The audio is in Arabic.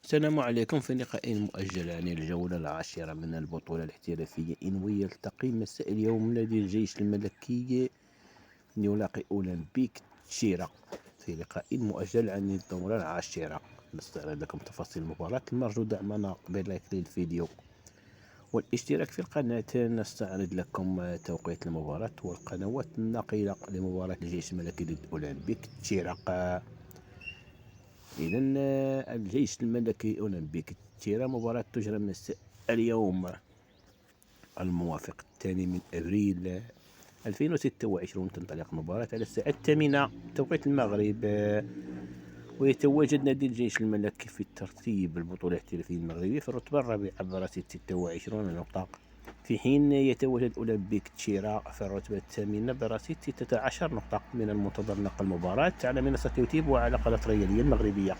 السلام عليكم. في لقاء مؤجل عن الجولة العاشرة من البطولة الاحترافية إنوي يلتقي مساء اليوم نادي الجيش الملكي يلاقي أولمبيك تشيرا في لقاء مؤجل عن الدورة العاشرة. نستعرض لكم تفاصيل المباراة. المرجو دعمنا بلايك للفيديو والاشتراك في القناة. نستعرض لكم توقيت المباراة والقنوات الناقلة لمباراة الجيش الملكي ضد أولمبيك تشيرا. إذا الجيش الملكي أولمبيك تيرا مباراة تجرى مساء اليوم الموافق 2 من أبريل 2026. تنطلق المباراة على الساعة 8 توقيت المغرب. ويتواجد نادي الجيش الملكي في الترتيب البطولة الاحترافية المغربية في الرتبة الرابعة برصيد 26 نقطة، في حين يتواجد أولمبيك تشيرا في الرتبة الثامنة برصيد 16 نقطة. من المنتظر نقل المباراة على منصة يوتيوب وعلى قناة ريالية المغربية.